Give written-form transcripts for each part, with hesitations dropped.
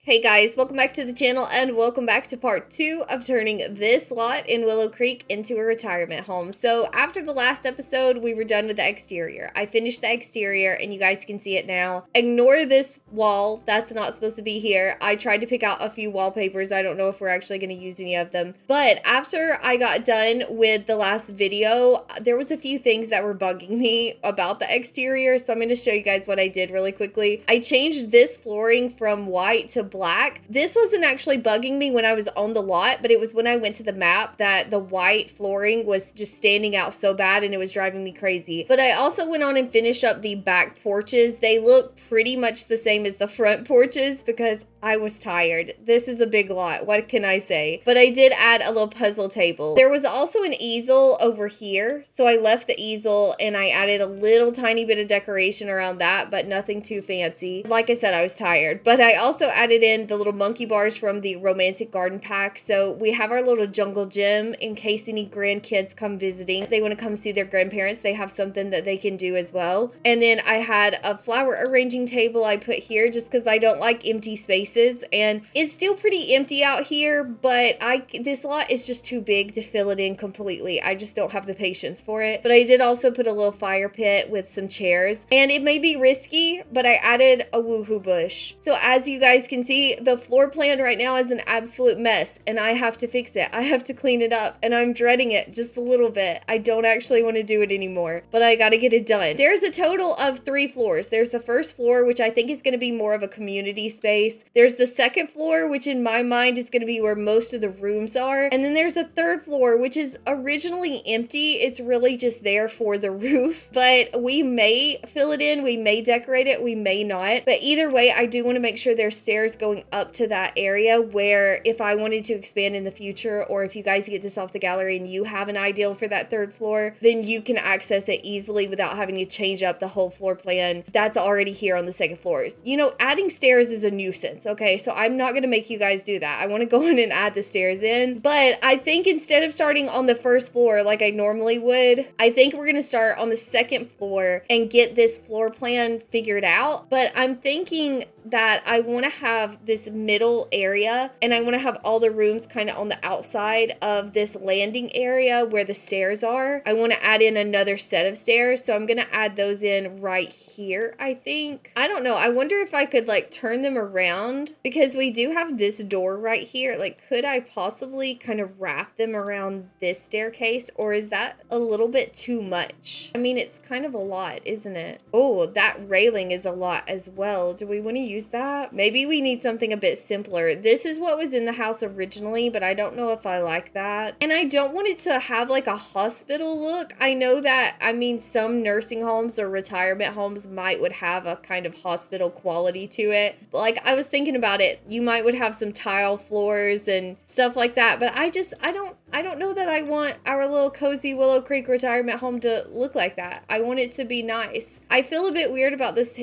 Hey guys, welcome back to the channel and welcome back to part 2 of turning this lot in Willow Creek into a retirement home. So after the last episode, we were done with the exterior. I finished the exterior and you guys can see it now. Ignore this wall, that's not supposed to be here. I tried to pick out a few wallpapers. I don't know if we're actually going to use any of them. But after I got done with the last video, there was a few things that were bugging me about the exterior. So I'm going to show you guys what I did really quickly. I changed this flooring from white to black. This wasn't actually bugging me when I was on the lot, but it was when I went to the map that the white flooring was just standing out so bad and it was driving me crazy. But I also went on and finished up the back porches. They look pretty much the same as the front porches because I was tired. This is a big lot. What can I say? But I did add a little puzzle table. There was also an easel over here. So I left the easel and I added a little tiny bit of decoration around that, but nothing too fancy. Like I said, I was tired. But I also added in the little monkey bars from the romantic garden pack. So we have our little jungle gym in case any grandkids come visiting. If they want to come see their grandparents, they have something that they can do as well. And then I had a flower arranging table I put here just because I don't like empty spaces. And it's still pretty empty out here, but this lot is just too big to fill it in completely. I just don't have the patience for it. But I did also put a little fire pit with some chairs, and it may be risky, but I added a woohoo bush. So as you guys can see, the floor plan right now is an absolute mess, and I have to fix it. I have to clean it up, and I'm dreading it just a little bit. I don't actually want to do it anymore, but I got to get it done. There's a total of 3 floors. There's the first floor, which I think is going to be more of a community space. There's the second floor, which in my mind is going to be where most of the rooms are. And then there's a third floor, which is originally empty. It's really just there for the roof, but we may fill it in. We may decorate it. We may not. But either way, I do want to make sure there's stairs going up to that area where if I wanted to expand in the future, or if you guys get this off the gallery and you have an ideal for that third floor, then you can access it easily without having to change up the whole floor plan that's already here on the second floor. You know, adding stairs is a nuisance. Okay, so I'm not going to make you guys do that. I want to go in and add the stairs in. But I think instead of starting on the first floor like I normally would, I think we're going to start on the second floor and get this floor plan figured out. But I'm thinking that I want to have this middle area and I want to have all the rooms kind of on the outside of this landing area where the stairs are. I want to add in another set of stairs. So I'm going to add those in right here, I think. I don't know. I wonder if I could like turn them around because we do have this door right here. Like, could I possibly kind of wrap them around this staircase, or is that a little bit too much? I mean, it's kind of a lot, isn't it? Oh, that railing is a lot as well. Do we want to use that? Maybe we need something a bit simpler. This is what was in the house originally, but I don't know if I like that. And I don't want it to have like a hospital look. I know that, I mean, some nursing homes or retirement homes would have a kind of hospital quality to it. But like, I was thinking about it, you would have some tile floors and stuff like that, but I don't know that I want our little cozy Willow Creek retirement home to look like that. I want it to be nice. I feel a bit weird about this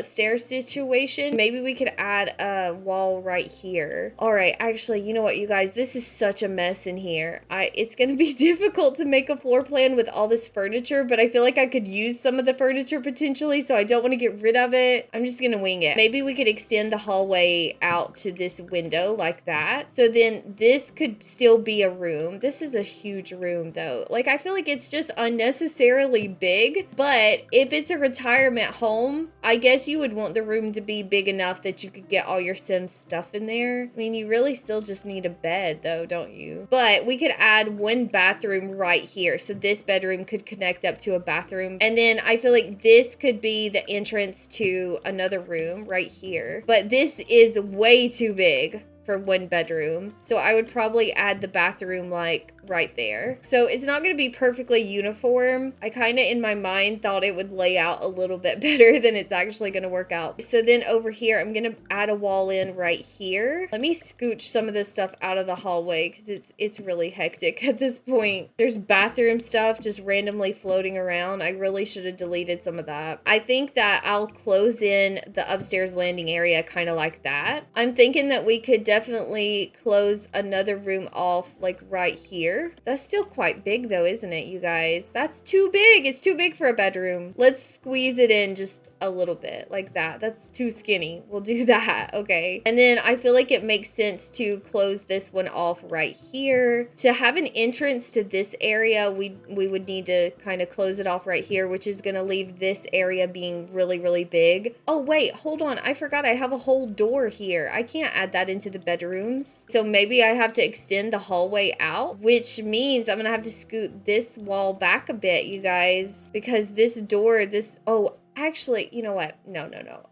stair situation. Maybe we could add a wall right here. All right, actually, you know what, you guys, this is such a mess in here. It's going to be difficult to make a floor plan with all this furniture, but I feel like I could use some of the furniture potentially, so I don't want to get rid of it. I'm just going to wing it. Maybe we could extend the hallway out to this window like that. So then this could still be a room. This is a huge room though. Like, I feel like it's just unnecessarily big, but if it's a retirement home, I guess you would want the room to be big enough that you could get all your Sims stuff in there. I mean, you really still just need a bed though, don't you? But we could add one bathroom right here. So this bedroom could connect up to a bathroom. And then I feel like this could be the entrance to another room right here. But this is way too big for one bedroom. So I would probably add the bathroom like right there. So it's not going to be perfectly uniform. I kind of in my mind thought it would lay out a little bit better than it's actually going to work out. So then over here, I'm going to add a wall in right here. Let me scooch some of this stuff out of the hallway because it's really hectic at this point. There's bathroom stuff just randomly floating around. I really should have deleted some of that. I think that I'll close in the upstairs landing area kind of like that. I'm thinking that we could definitely definitely close another room off like right here. That's still quite big though, isn't it, you guys? That's too big. It's too big for a bedroom. Let's squeeze it in just a little bit like that. That's too skinny. We'll do that. Okay. And then I feel like it makes sense to close this one off right here. To have an entrance to this area, we would need to kind of close it off right here, which is going to leave this area being really, really big. Oh, wait, hold on. I forgot I have a whole door here. I can't add that into the bedrooms. So maybe I have to extend the hallway out, which means I'm going to have to scoot this wall back a bit, you guys, because this door, oh, actually, you know what? No.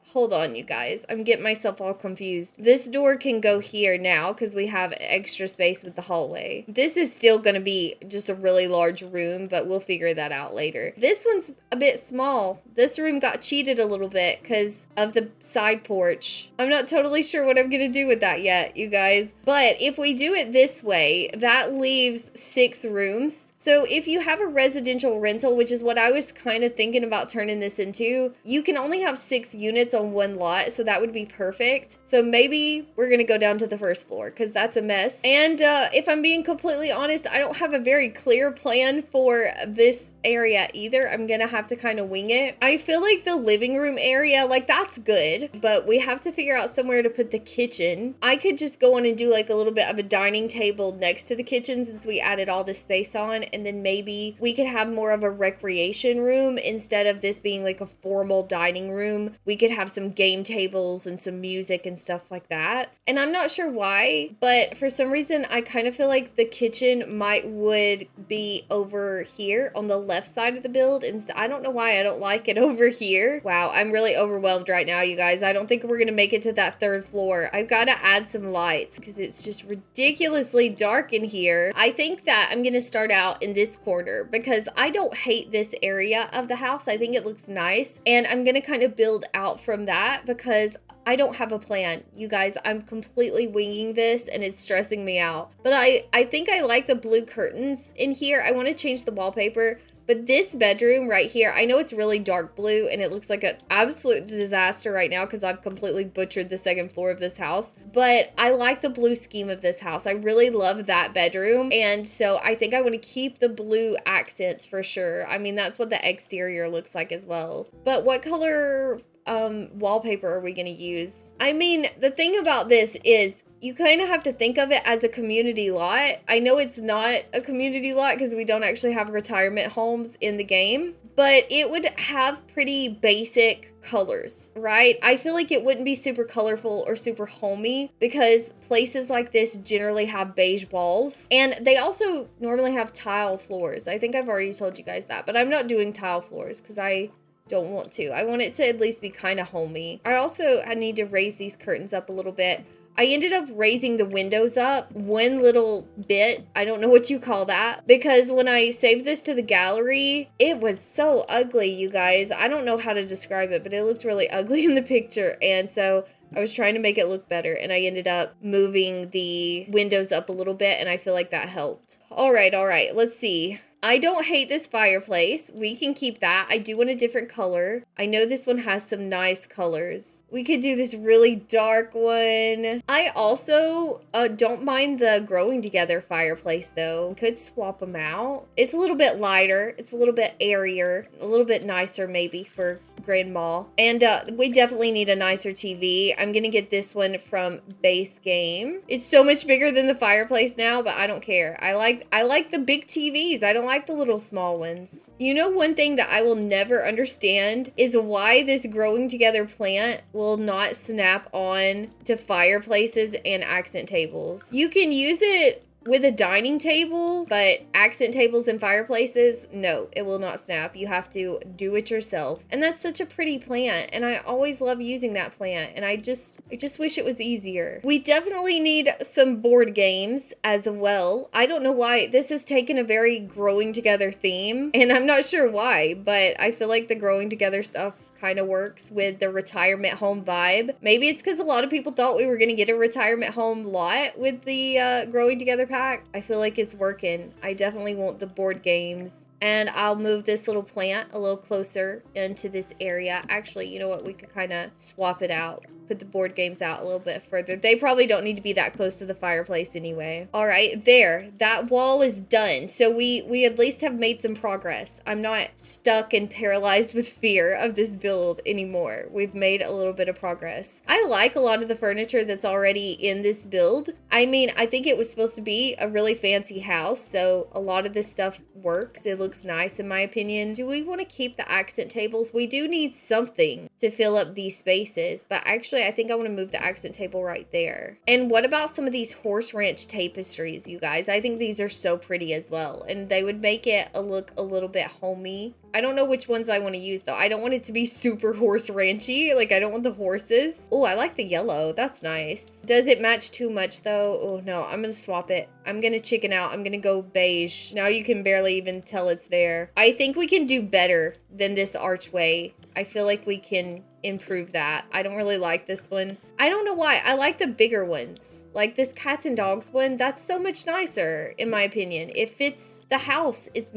Hold on, you guys. I'm getting myself all confused. This door can go here now because we have extra space with the hallway. This is still going to be just a really large room, but we'll figure that out later. This one's a bit small. This room got cheated a little bit because of the side porch. I'm not totally sure what I'm going to do with that yet, you guys. But if we do it this way, that leaves 6 rooms. So if you have a residential rental, which is what I was kind of thinking about turning this into, you can only have 6 units on one lot, so that would be perfect. So maybe we're gonna go down to the first floor because that's a mess. And if I'm being completely honest, I don't have a very clear plan for this area either. I'm gonna have to kind of wing it. I feel like the living room area, like that's good, but we have to figure out somewhere to put the kitchen. I could just go on and do like a little bit of a dining table next to the kitchen since we added all this space on, and then maybe we could have more of a recreation room instead of this being like a formal dining room. We could have some game tables and some music and stuff like that. And I'm not sure why, but for some reason I kind of feel like the kitchen would be over here on the left side of the build, and I don't know why I don't like it over here. Wow, I'm really overwhelmed right now, you guys. I don't think we're gonna make it to that 3rd floor. I've got to add some lights because it's just ridiculously dark in here. I think that I'm gonna start out in this corner because I don't hate this area of the house. I think it looks nice, and I'm gonna kind of build out from that because I don't have a plan, you guys. I'm completely winging this and it's stressing me out. But I think I like the blue curtains in here. I want to change the wallpaper. But this bedroom right here, I know it's really dark blue and it looks like an absolute disaster right now because I've completely butchered the 2nd floor of this house. But I like the blue scheme of this house. I really love that bedroom. And so I think I want to keep the blue accents for sure. I mean, that's what the exterior looks like as well. But what color wallpaper are we going to use? I mean, the thing about this is you kind of have to think of it as a community lot. I know it's not a community lot because we don't actually have retirement homes in the game, but it would have pretty basic colors, right? I feel like it wouldn't be super colorful or super homey because places like this generally have beige walls, and they also normally have tile floors. I think I've already told you guys that, but I'm not doing tile floors because I don't want to. I want it to at least be kind of homey. I need to raise these curtains up a little bit. I ended up raising the windows up one little bit. I don't know what you call that, because when I saved this to the gallery, it was so ugly, you guys. I don't know how to describe it, but it looked really ugly in the picture. And so I was trying to make it look better, and I ended up moving the windows up a little bit, and I feel like that helped. All right. Let's see. I don't hate this fireplace. We can keep that. I do want a different color. I know this one has some nice colors. We could do this really dark one. I also don't mind the growing together fireplace though. Could swap them out. It's a little bit lighter. It's a little bit airier. A little bit nicer maybe for grandma. And we definitely need a nicer TV. I'm gonna get this one from Base Game. It's so much bigger than the fireplace now, but I don't care. I like the big TVs. I don't like the little small ones. You know, one thing that I will never understand is why this growing together plant will not snap on to fireplaces and accent tables. You can use it with a dining table, but accent tables and fireplaces, no, it will not snap. You have to do it yourself. And that's such a pretty plant, and I always love using that plant, and I just wish it was easier. We definitely need some board games as well. I don't know why this has taken a very growing together theme, and I'm not sure why, but I feel like the growing together stuff kind of works with the retirement home vibe. Maybe it's because a lot of people thought we were going to get a retirement home lot with the growing together pack. I feel like it's working. I definitely want the board games. And I'll move this little plant a little closer into this area. Actually, you know what? We could kind of swap it out. put the board games out a little bit further. They probably don't need to be that close to the fireplace anyway. All right, there. That wall is done. So we at least have made some progress. I'm not stuck and paralyzed with fear of this build anymore. We've made a little bit of progress. I like a lot of the furniture that's already in this build. I mean, I think it was supposed to be a really fancy house, so a lot of this stuff works. It looks nice in my opinion. Do we want to keep the accent tables? We do need something to fill up these spaces, but actually I think I want to move the accent table right there. And what about some of these horse ranch tapestries, you guys? I think these are so pretty as well, and they would make it look a little bit homey. I don't know which ones I want to use though. I don't want it to be super horse ranchy. Like I don't want the horses. Oh, I like the yellow. That's nice. Does it match too much though? Oh no, I'm gonna swap it. I'm gonna chicken out. I'm gonna go beige. Now you can barely even tell it's there. I think we can do better than this archway. I feel like we can improve that. I don't really like this one. I don't know why. I like the bigger ones. Like this cats and dogs one, that's so much nicer in my opinion. It fits the house. It's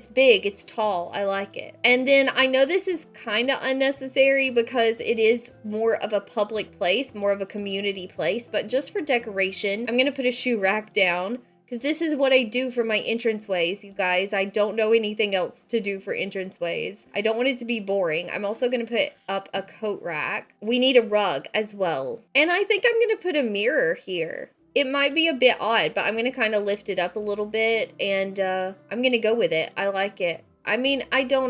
big, it's tall. I like it. And then I know this is kind of unnecessary because it is more of a public place, more of a community place, but just for decoration, I'm gonna put a shoe rack down. Because this is what I do for my entranceways, you guys. I don't know anything else to do for entranceways. I don't want it to be boring. I'm also going to put up a coat rack. We need a rug as well. And I think I'm going to put a mirror here. It might be a bit odd, but I'm going to kind of lift it up a little bit. And I'm going to go with it. I like it. I mean, I don't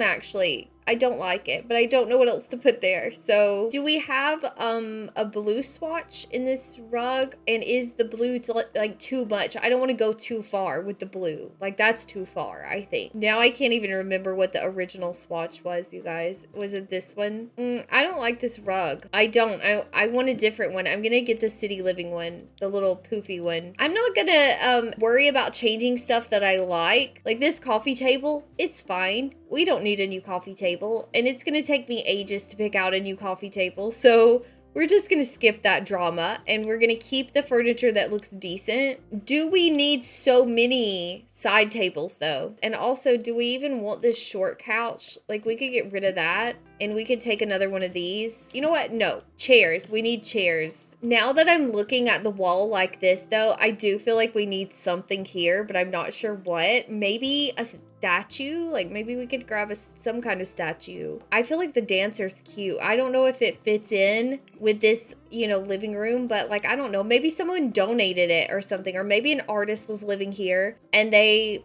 like it, but I don't know what else to put there. So do we have a blue swatch in this rug? And is the blue like too much? I don't want to go too far with the blue. Like that's too far, I think. Now I can't even remember what the original swatch was, you guys. Was it this one? I don't like this rug. I don't. I want a different one. I'm gonna get the city living one, the little poofy one. I'm not gonna worry about changing stuff that I like. Like this coffee table, it's fine. We don't need a new coffee table, and it's gonna take me ages to pick out a new coffee table, so we're just gonna skip that drama, and we're gonna keep the furniture that looks decent. Do we need so many side tables though? And also, do we even want this short couch? Like we could get rid of that, and we could take another one of these. You know what? No, chairs. We need chairs. Now that I'm looking at the wall like this though, I do feel like we need something here, but I'm not sure what. Maybe a statue? Like maybe we could grab some kind of statue. I feel like the dancer's cute. I don't know if it fits in with this, you know, living room, but like, I don't know, maybe someone donated it or something, or maybe an artist was living here and they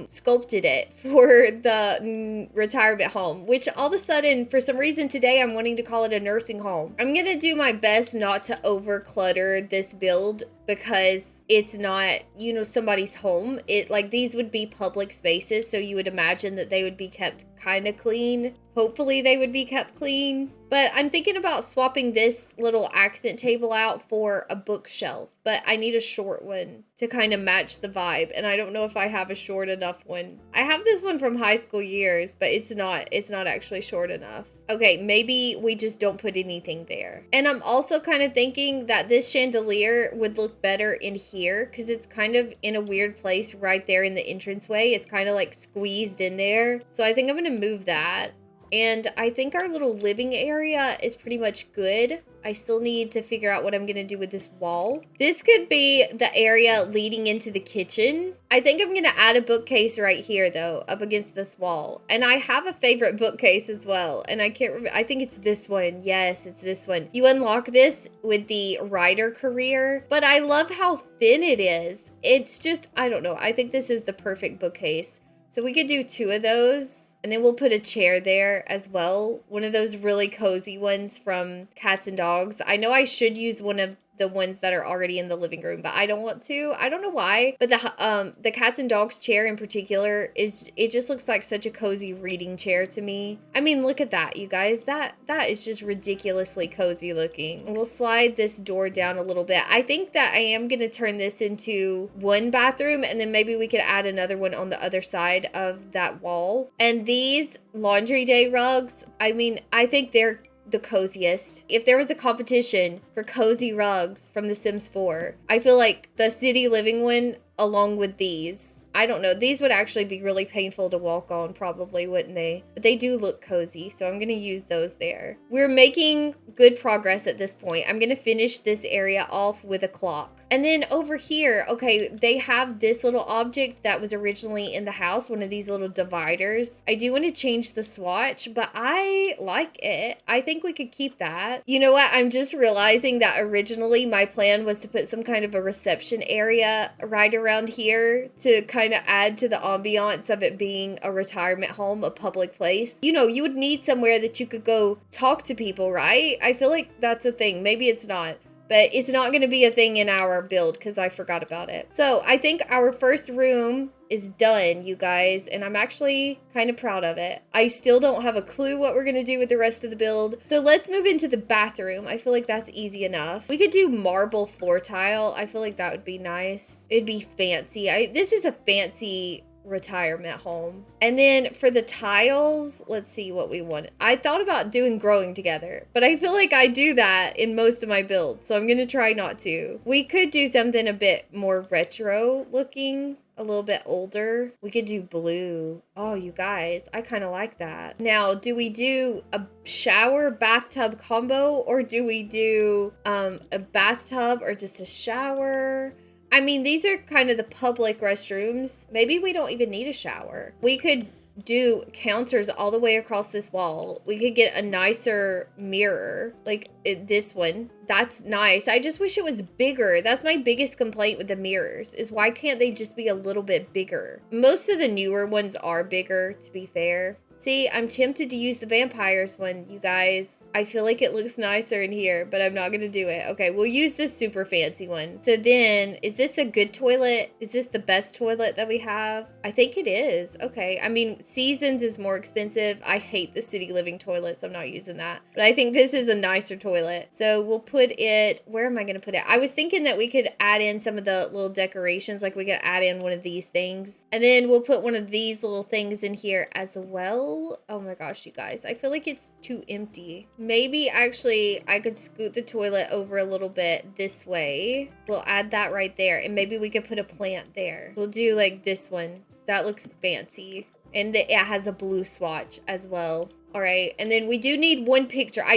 sculpted it for the retirement home, which all of a sudden, for some reason today, I'm wanting to call it a nursing home. I'm gonna do my best not to over clutter this build because it's not, you know, somebody's home. It like these would be public spaces, so you would imagine that they would be kept kind of clean. Hopefully they would be kept clean. But I'm thinking about swapping this little accent table out for a bookshelf, but I need a short one to kind of match the vibe, and I don't know if I have a short enough one. I have this one from high school years, but it's not actually short enough. Okay, maybe we just don't put anything there. And I'm also kind of thinking that this chandelier would look better in here because it's kind of in a weird place right there in the entranceway. It's kind of like squeezed in there. So I think I'm going to move that. And I think our little living area is pretty much good. I still need to figure out what I'm going to do with this wall. This could be the area leading into the kitchen. I think I'm going to add a bookcase right here though, up against this wall. And I have a favorite bookcase as well. And I can't remember. I think it's this one. Yes, it's this one. You unlock this with the writer career, but I love how thin it is. It's just, I don't know. I think this is the perfect bookcase. So we could do 2 of those. And then we'll put a chair there as well. One of those really cozy ones from Cats and Dogs. I know I should use one of the ones that are already in the living room, but I don't want to. I don't know why. But the Cats and Dogs chair in particular it just looks like such a cozy reading chair to me. I mean, look at that, you guys. That is just ridiculously cozy looking. We'll slide this door down a little bit. I think that I am gonna turn this into one bathroom, and then maybe we could add another one on the other side of that wall. And these laundry day rugs, I mean, I think they're the coziest. If there was a competition for cozy rugs from The Sims 4, I feel like the city living one along with these I don't know. These would actually be really painful to walk on probably, wouldn't they? But they do look cozy, so I'm going to use those there. We're making good progress at this point. I'm going to finish this area off with a clock. And then over here, okay, they have this little object that was originally in the house, one of these little dividers. I do want to change the swatch, but I like it. I think we could keep that. You know what? I'm just realizing that originally my plan was to put some kind of a reception area right around here to kind of add to the ambiance of it being a retirement home, a public place. You know, you would need somewhere that you could go talk to people, right? I feel like that's a thing. Maybe it's not. But it's not going to be a thing in our build because I forgot about it. So I think our first room is done, you guys, and I'm actually kind of proud of it. I still don't have a clue what we're going to do with the rest of the build. So let's move into the bathroom. I feel like that's easy enough. We could do marble floor tile. I feel like that would be nice. It'd be fancy. This is a fancy retirement home. And then for the tiles, let's see what we want. I thought about doing growing together, but I feel like I do that in most of my builds, so I'm gonna try not to. We could do something a bit more retro looking, a little bit older. We could do blue. Oh, you guys, I kind of like that. Now, do we do a shower bathtub combo, or do we do a bathtub or just a shower? I mean, these are kind of the public restrooms. Maybe we don't even need a shower. We could do counters all the way across this wall. We could get a nicer mirror, like this one. That's nice. I just wish it was bigger. That's my biggest complaint with the mirrors, is why can't they just be a little bit bigger? Most of the newer ones are bigger, to be fair. See, I'm tempted to use the vampires one, you guys. I feel like it looks nicer in here, but I'm not going to do it. Okay, we'll use this super fancy one. So then, is this a good toilet? Is this the best toilet that we have? I think it is. Okay, I mean, Seasons is more expensive. I hate the City Living toilet, so I'm not using that. But I think this is a nicer toilet. So we'll put it, where am I going to put it? I was thinking that we could add in some of the little decorations, like we could add in one of these things. And then we'll put one of these little things in here as well. Oh my gosh, you guys, I feel like it's too empty. Maybe actually I could scoot the toilet over a little bit this way. We'll add that right there, and maybe we could put a plant there. We'll do like this one. That looks fancy, and it has a blue swatch as well. All right, and then we do need one picture. I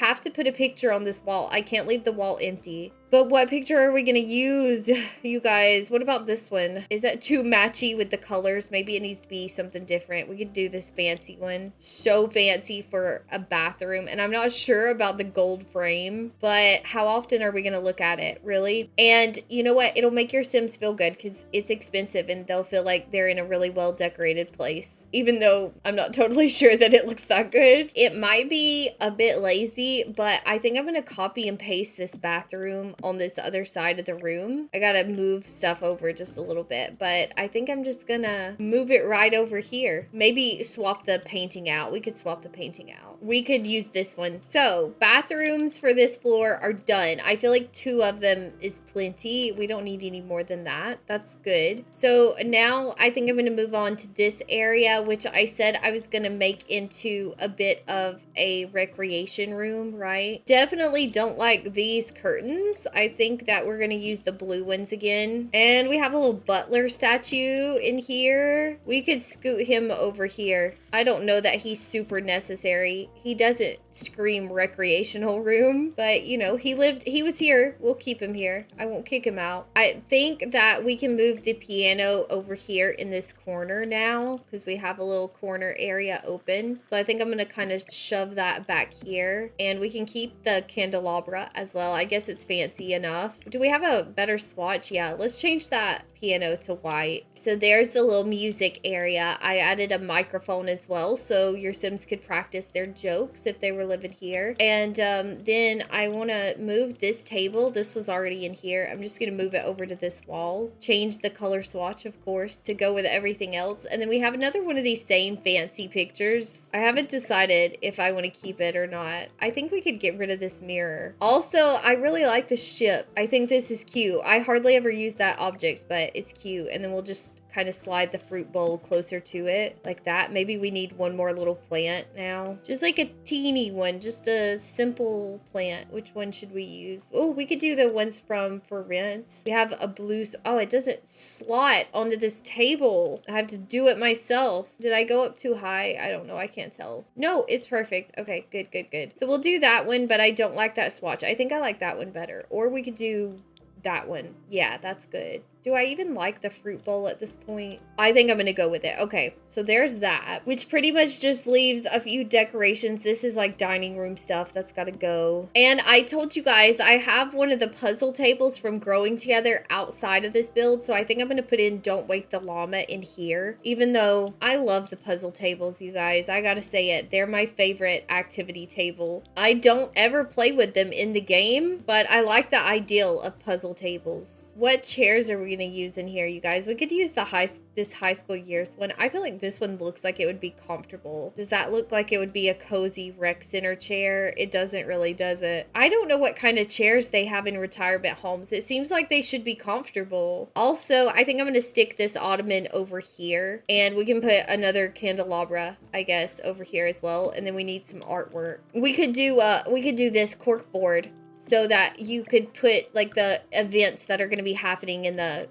have to put a picture on this wall. I can't leave the wall empty. But what picture are we gonna use, you guys? What about this one? Is that too matchy with the colors? Maybe it needs to be something different. We could do this fancy one. So fancy for a bathroom. And I'm not sure about the gold frame, but how often are we gonna look at it, really? And you know what? It'll make your Sims feel good because it's expensive and they'll feel like they're in a really well decorated place. Even though I'm not totally sure that it looks that good. It might be a bit lazy, but I think I'm gonna copy and paste this bathroom on this other side of the room. I gotta move stuff over just a little bit, but I think I'm just gonna move it right over here. Maybe swap the painting out. We could swap the painting out. We could use this one. So bathrooms for this floor are done. I feel like 2 of them is plenty. We don't need any more than that. That's good. So now I think I'm gonna move on to this area, which I said I was gonna make into a bit of a recreation room, right? Definitely don't like these curtains. I think that we're going to use the blue ones again. And we have a little butler statue in here. We could scoot him over here. I don't know that he's super necessary. He doesn't scream recreational room, but you know, he was here. We'll keep him here. I won't kick him out. I think that we can move the piano over here in this corner now because we have a little corner area open. So I think I'm going to kind of shove that back here, and we can keep the candelabra as well. I guess it's fancy enough. Do we have a better swatch? Yeah, let's change that piano to white. So there's the little music area. I added a microphone as well, so your Sims could practice their jokes if they were living here. And then I want to move this table. This was already in here. I'm just going to move it over to this wall. Change the color swatch, of course, to go with everything else. And then we have another one of these same fancy pictures. I haven't decided if I want to keep it or not. I think we could get rid of this mirror. Also, I really like the ship. I think this is cute. I hardly ever use that object, but it's cute. And then we'll just kind of slide the fruit bowl closer to it like that. Maybe we need one more little plant now. Just like a teeny one, just a simple plant. Which one should we use? Oh, we could do the ones from For Rent. We have a blue, oh, it doesn't slot onto this table. I have to do it myself. Did I go up too high? I don't know. I can't tell. No, it's perfect. Okay, good, good, good. So we'll do that one, but I don't like that swatch. I think I like that one better. Or we could do that one. Yeah, that's good. Do I even like the fruit bowl at this point? I think I'm gonna go with it. Okay, so there's that, which pretty much just leaves a few decorations. This is like dining room stuff that's gotta go. And I told you guys, I have one of the puzzle tables from Growing Together outside of this build, so I think I'm gonna put in Don't Wake the Llama in here. Even though I love the puzzle tables, you guys, I gotta say it. They're my favorite activity table. I don't ever play with them in the game, but I like the ideal of puzzle tables. What chairs are we gonna use in here, you guys? We could use this high school years one. I feel like this one looks like it would be comfortable. Does that look like it would be a cozy rec center chair? It doesn't really, does it? I don't know what kind of chairs they have in retirement homes. It seems like they should be comfortable. Also, I think I'm gonna stick this ottoman over here, and we can put another candelabra, I guess, over here as well. And then we need some artwork. We could do this cork board, so that you could put like the events that are going to be happening in the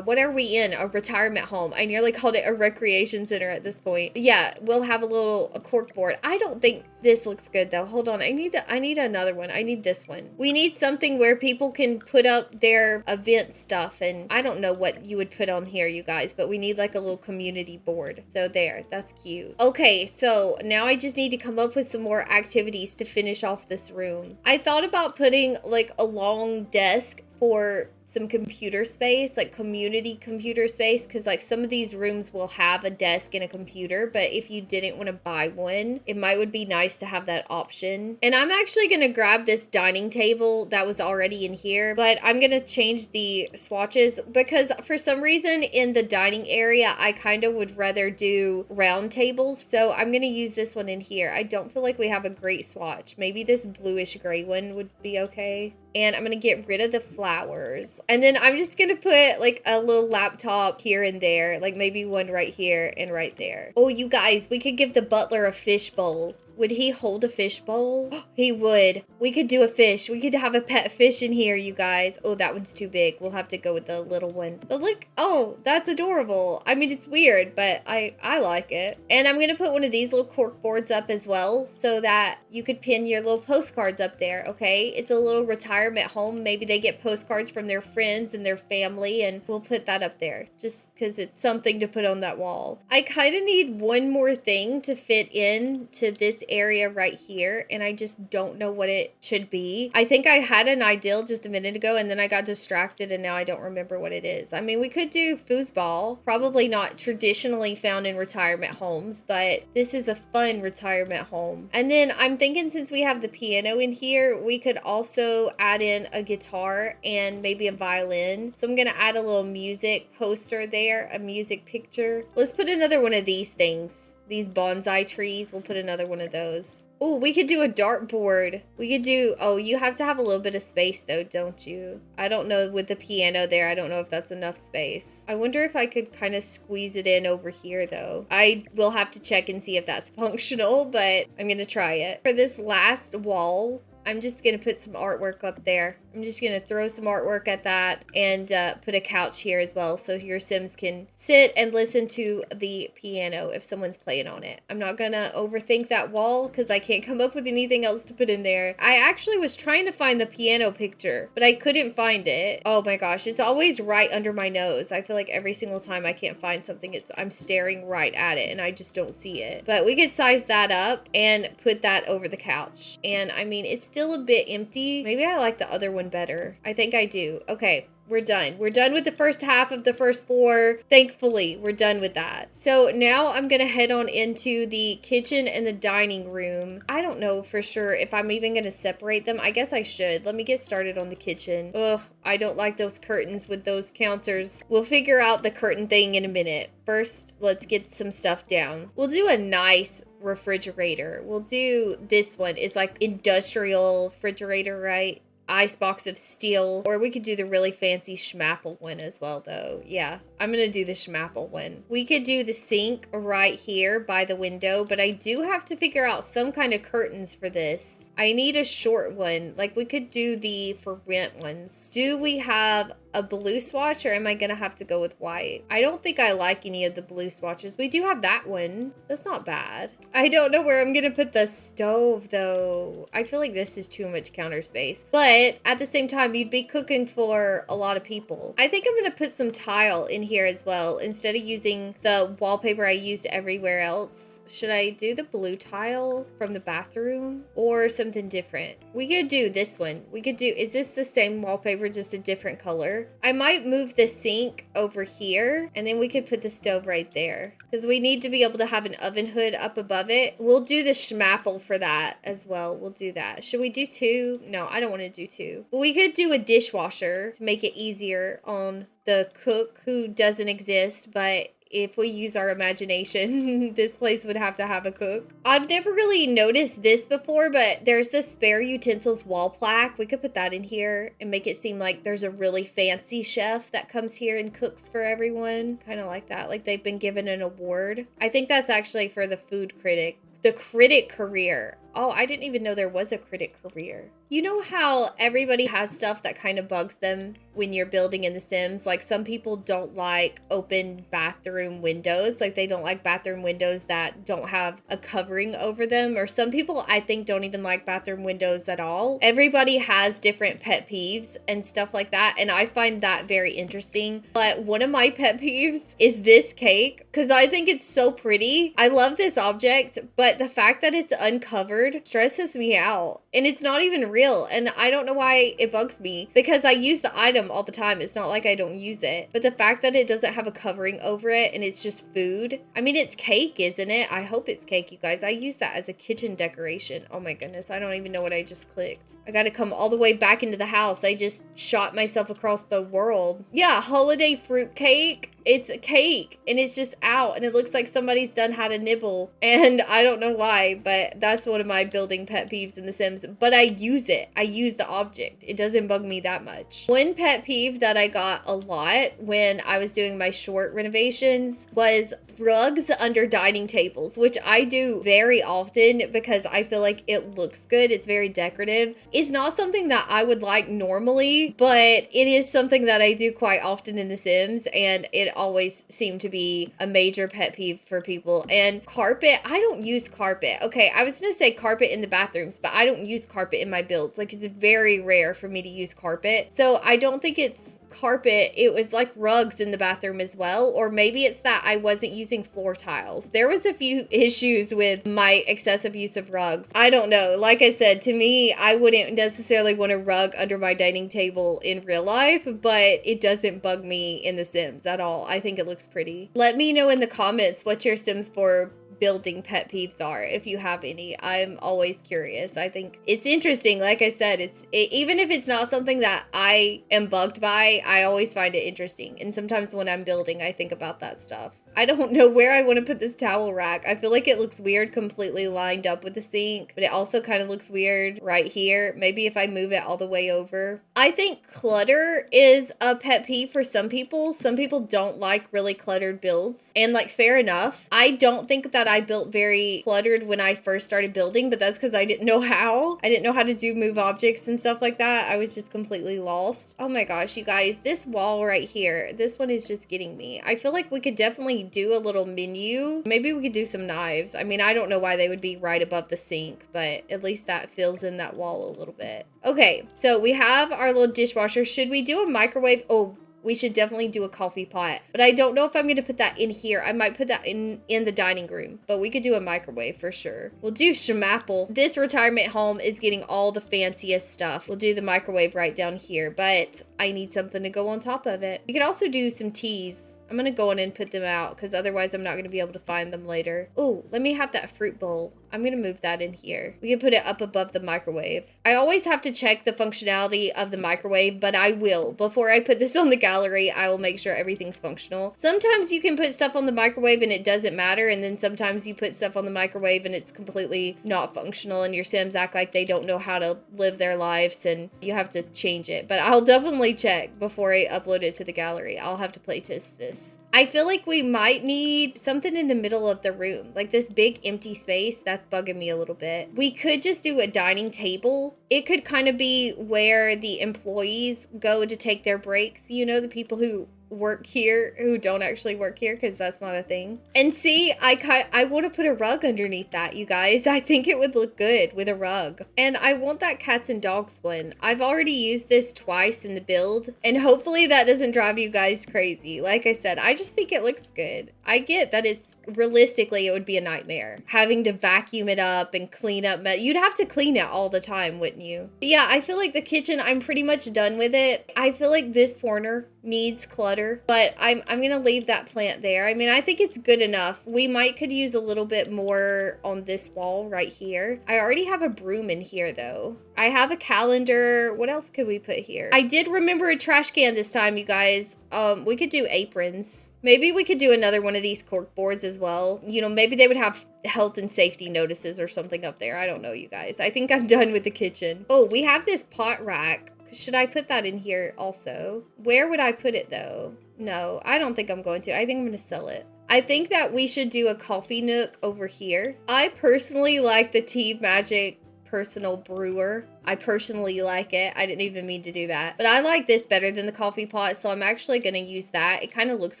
what are we in? A retirement home. I nearly called it a recreation center at this point. Yeah, we'll have a cork board. I don't think this looks good though. Hold on. I need another one. I need this one. We need something where people can put up their event stuff, and I don't know what you would put on here, you guys, but we need like a little community board. So there, that's cute. Okay, so now I just need to come up with some more activities to finish off this room. I thought about putting like a long desk for some computer space, like community computer space, because like some of these rooms will have a desk and a computer, but if you didn't want to buy one, it would be nice to have that option. And I'm actually going to grab this dining table that was already in here, but I'm going to change the swatches because for some reason in the dining area, I kind of would rather do round tables. So I'm going to use this one in here. I don't feel like we have a great swatch. Maybe this bluish gray one would be okay. And I'm going to get rid of the flowers. And then I'm just going to put like a little laptop here and there. Like maybe one right here and right there. Oh, you guys, we could give the butler a fish bowl. Would he hold a fish bowl? He would. We could do a fish. We could have a pet fish in here, you guys. Oh, that one's too big. We'll have to go with the little one. But look, oh, that's adorable. I mean, it's weird, but I like it. And I'm going to put one of these little cork boards up as well so that you could pin your little postcards up there, okay? It's a little retirement home. Maybe they get postcards from their friends and their family, and we'll put that up there just because it's something to put on that wall. I kind of need one more thing to fit in to this area right here, and I just don't know what it should be. I think I had an ideal just a minute ago, and then I got distracted, and now I don't remember what it is. I mean, we could do foosball, probably not traditionally found in retirement homes, but this is a fun retirement home. And then I'm thinking since we have the piano in here, we could also add in a guitar and maybe a violin. So I'm gonna add a little music poster there, a music picture. Let's put another one of these things. These bonsai trees, we'll put another one of those. Oh, we could do a dartboard. We could do, oh, you have to have a little bit of space though, don't you? I don't know with the piano there. I don't know if that's enough space. I wonder if I could kind of squeeze it in over here though. I will have to check and see if that's functional, but I'm gonna try it. For this last wall, I'm just going to put some artwork up there. I'm just going to throw some artwork at that and put a couch here as well so your Sims can sit and listen to the piano if someone's playing on it. I'm not going to overthink that wall because I can't come up with anything else to put in there. I actually was trying to find the piano picture, but I couldn't find it. Oh my gosh, it's always right under my nose. I feel like every single time I can't find something, I'm staring right at it and I just don't see it. But we could size that up and put that over the couch. And I mean, it's still a bit empty. Maybe I like the other one better. I think I do. Okay. We're done. We're done with the first half of the first floor. Thankfully, we're done with that. So now I'm going to head on into the kitchen and the dining room. I don't know for sure if I'm even going to separate them. I guess I should. Let me get started on the kitchen. Ugh, I don't like those curtains with those counters. We'll figure out the curtain thing in a minute. First, let's get some stuff down. We'll do a nice refrigerator. We'll do this one. It's like industrial refrigerator, right? icebox of steel, or we could do the really fancy schmapple one as well though. Yeah, I'm gonna do the schmapple one. We could do the sink right here by the window, but I do have to figure out some kind of curtains for this. I need a short one. Like we could do the for rent ones. Do we have a blue swatch, or am I gonna have to go with white? I don't think I like any of the blue swatches. We do have that one. That's not bad. I don't know where I'm gonna put the stove though. I feel like this is too much counter space, but at the same time, you'd be cooking for a lot of people. I think I'm gonna put some tile in here as well. Instead of using the wallpaper I used everywhere else, should I do the blue tile from the bathroom or something different? We could do this one. We could do, is this the same wallpaper, just a different color? I might move the sink over here, and then we could put the stove right there, because we need to be able to have an oven hood up above it. We'll do the schmapple for that as well. We'll do that. Should we do two? No, I don't want to do two. But we could do a dishwasher to make it easier on the cook who doesn't exist, but if we use our imagination, this place would have to have a cook. I've never really noticed this before, but there's this spare utensils wall plaque. We could put that in here and make it seem like there's a really fancy chef that comes here and cooks for everyone. Kind of like that, like they've been given an award. I think that's actually for the food critic. The critic career. Oh, I didn't even know there was a critic career. You know how everybody has stuff that kind of bugs them when you're building in The Sims? Like some people don't like open bathroom windows. Like they don't like bathroom windows that don't have a covering over them. Or some people, I think, don't even like bathroom windows at all. Everybody has different pet peeves and stuff like that. And I find that very interesting. But one of my pet peeves is this cake, because I think it's so pretty. I love this object, but the fact that it's uncovered stresses me out, and it's not even real, and I don't know why it bugs me, because I use the item all the time. It's not like I don't use it, but the fact that it doesn't have a covering over it and it's just food. I mean, it's cake, isn't it? I hope it's cake, you guys. I use that as a kitchen decoration. Oh my goodness, I don't even know what I just clicked. I gotta come all the way back into the house. I just shot myself across the world. Yeah, holiday fruit cake. It's a cake and it's just out, and it looks like somebody's done had a nibble, and I don't know why, but that's one of my building pet peeves in The Sims. But I use it. I use the object. It doesn't bug me that much. One pet peeve that I got a lot when I was doing my short renovations was rugs under dining tables, which I do very often because I feel like it looks good. It's very decorative. It's not something that I would like normally, but it is something that I do quite often in The Sims, and it always seemed to be a major pet peeve for people. And carpet, I don't use carpet. Okay, I was gonna say carpet in the bathrooms, but I don't use carpet in my builds. Like, it's very rare for me to use carpet. So I don't think it's carpet. It was like rugs in the bathroom as well. Or maybe it's that I wasn't using floor tiles. There was a few issues with my excessive use of rugs. I don't know. Like I said, to me, I wouldn't necessarily want a rug under my dining table in real life, but it doesn't bug me in The Sims at all. I think it looks pretty. Let me know in the comments what your Sims 4 building pet peeves are, if you have any. I'm always curious. I think it's interesting. Like I said, even if it's not something that I am bugged by, I always find it interesting. And sometimes when I'm building, I think about that stuff. I don't know where I want to put this towel rack. I feel like it looks weird completely lined up with the sink, but it also kind of looks weird right here. Maybe if I move it all the way over. I think clutter is a pet peeve for some people. Some people don't like really cluttered builds, and like, fair enough. I don't think that I built very cluttered when I first started building, but that's because I didn't know how. I didn't know how to do move objects and stuff like that. I was just completely lost. Oh my gosh, you guys, this wall right here, this one is just getting me. I feel like we could definitely do a little menu. Maybe we could do some knives. I mean, I don't know why they would be right above the sink, but at least that fills in that wall a little bit. Okay, so we have our little dishwasher. Should we do a microwave? Oh, we should definitely do a coffee pot, but I don't know if I'm going to put that in here. I might put that in the dining room, but we could do a microwave for sure. We'll do schmapple. This retirement home is getting all the fanciest stuff. We'll do the microwave right down here, but I need something to go on top of it. We could also do some teas. I'm gonna go on and put them out because otherwise I'm not gonna be able to find them later. Oh, let me have that fruit bowl. I'm gonna move that in here. We can put it up above the microwave. I always have to check the functionality of the microwave, but I will. Before I put this on the gallery, I will make sure everything's functional. Sometimes you can put stuff on the microwave and it doesn't matter, and then sometimes you put stuff on the microwave and it's completely not functional and your Sims act like they don't know how to live their lives and you have to change it. But I'll definitely check before I upload it to the gallery. I'll have to play test this. I feel like we might need something in the middle of the room, like this big empty space. That's bugging me a little bit. We could just do a dining table. It could kind of be where the employees go to take their breaks. You know, the people who work here who don't actually work here, because that's not a thing. And see, I want to put a rug underneath that, you guys. I think it would look good with a rug. And I want that cats and dogs one. I've already used this twice in the build, and hopefully that doesn't drive you guys crazy. Like I said, I just think it looks good. I get that it's realistically it would be a nightmare having to vacuum it up and clean up. You'd have to clean it all the time, wouldn't you? But yeah, I feel like the kitchen, I'm pretty much done with it. I feel like this corner needs clutter, but I'm gonna leave that plant there. I mean, I think it's good enough. We could use a little bit more on this wall right here. I already have a broom in here though. I have a calendar. What else could we put here? I did remember a trash can this time, you guys. We could do aprons. Maybe we could do another one of these cork boards as well. You know, maybe they would have health and safety notices or something up there. I don't know, you guys. I think I'm done with the kitchen. Oh, we have this pot rack. Should I put that in here also? Where would I put it though? No, I don't think I'm going to. I think I'm going to sell it. I think that we should do a coffee nook over here. I personally like the Tea Magic personal brewer. I personally like it. I didn't even mean to do that. But I like this better than the coffee pot, so I'm actually going to use that. It kind of looks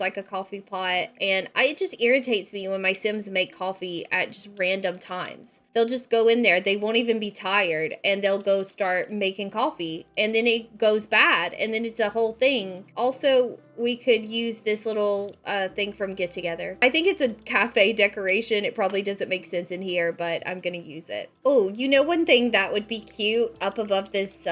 like a coffee pot, and it just irritates me when my Sims make coffee at just random times. They'll just go in there. They won't even be tired, and they'll go start making coffee, and then it goes bad, and then it's a whole thing. Also, we could use this little thing from Get Together. I think it's a cafe decoration. It probably doesn't make sense in here, but I'm going to use it. Oh, you know one thing that would be cute up above this